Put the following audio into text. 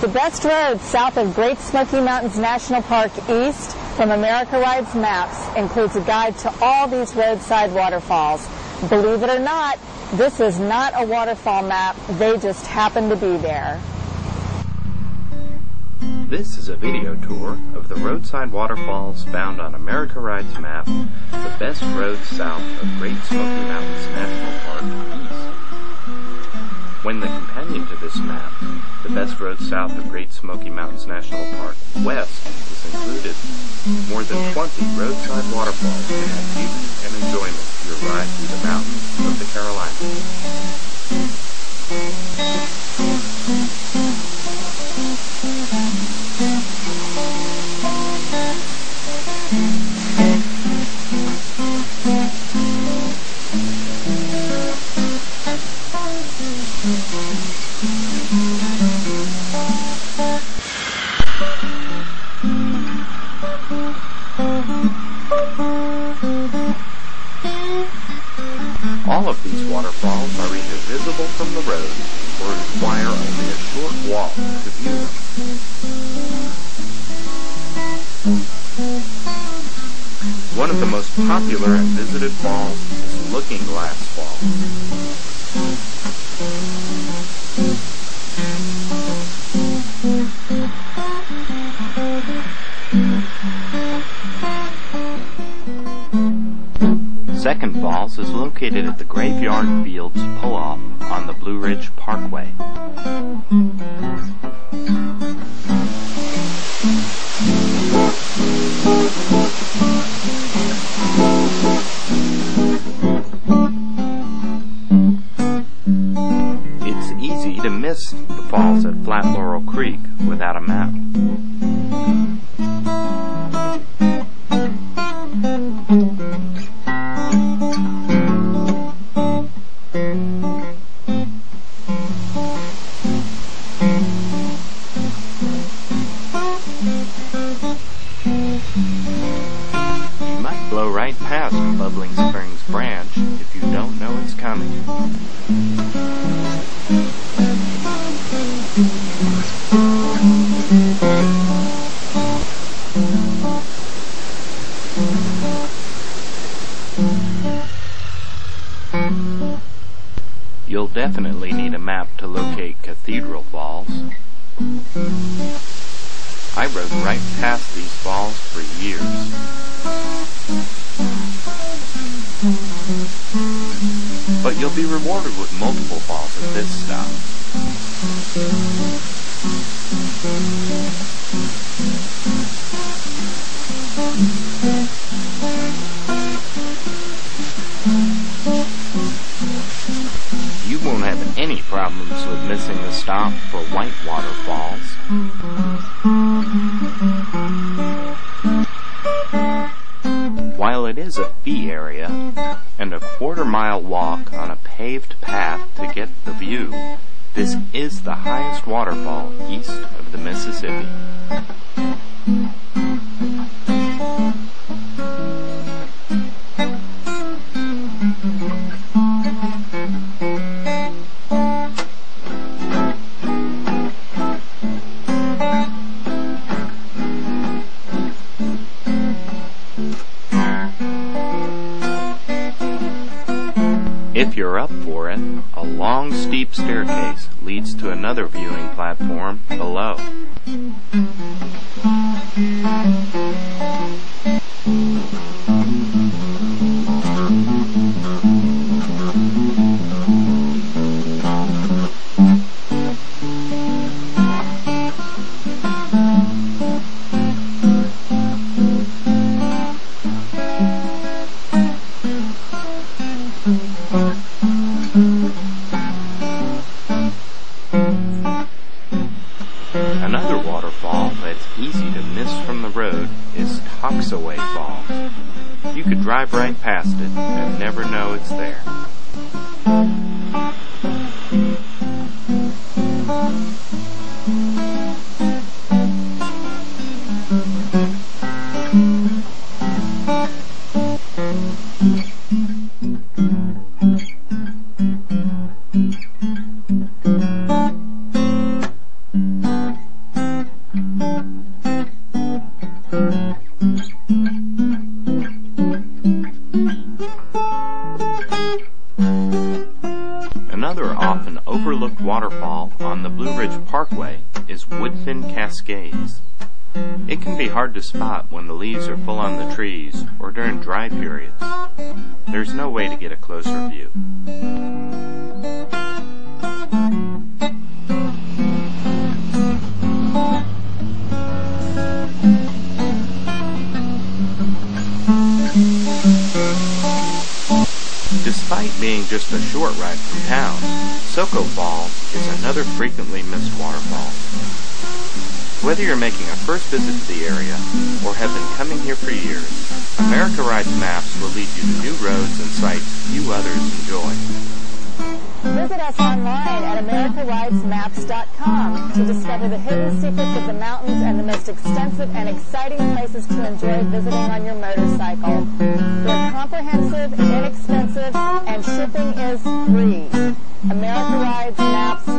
The best road south of Great Smoky Mountains National Park east from America Rides Maps includes a guide to all these roadside waterfalls. Believe it or not, this is not a waterfall map. They just happen to be there. This is a video tour of the roadside waterfalls found on America Rides Map, the best roads south of Great Smoky Mountains National Park east. When the companion to this map, the best roads south of Great Smoky Mountains National Park west, is included, more than 20 roadside waterfalls can add beauty and enjoyment to your ride through the mountains of the Carolinas. All of these waterfalls are either visible from the road or require only a short walk to view them. One of the most popular and visited falls is Looking Glass Falls. Second Falls is located at the Graveyard Fields pull-off on the Blue Ridge Parkway. It's easy to miss the falls at Flat Laurel Creek without a map. You might blow right past Bubbling Springs Branch if you don't know it's coming. You'll definitely need a map to locate Cathedral Falls. I rode right past these falls for years. But you'll be rewarded with multiple falls at this stop. You won't have any problems with missing the stop for Whitewater Falls. While it is a fee area and a quarter-mile walk on a paved path to get the view, this is the highest waterfall east of the Mississippi. If you're up for it, a long, steep staircase leads to another viewing platform below. Another waterfall that's easy to miss from the road is Soco Falls. You could drive right past it and never know it's there. waterfall on the Blue Ridge Parkway is Woodfin Cascades. It can be hard to spot when the leaves are full on the trees or during dry periods. There's no way to get a closer view. Despite being just a short ride from town, Soco Falls is another frequently missed waterfall. Whether you're making a first visit to the area or have been coming here for years, America Rides Maps will lead you to new roads and sites few others enjoy. Visit us online at americaridesmaps.com to discover the hidden secrets of the mountains and the most extensive and exciting places to enjoy visiting on your motorcycle. We're comprehensive, inexpensive, and shipping is free. AmericaRidesMaps.com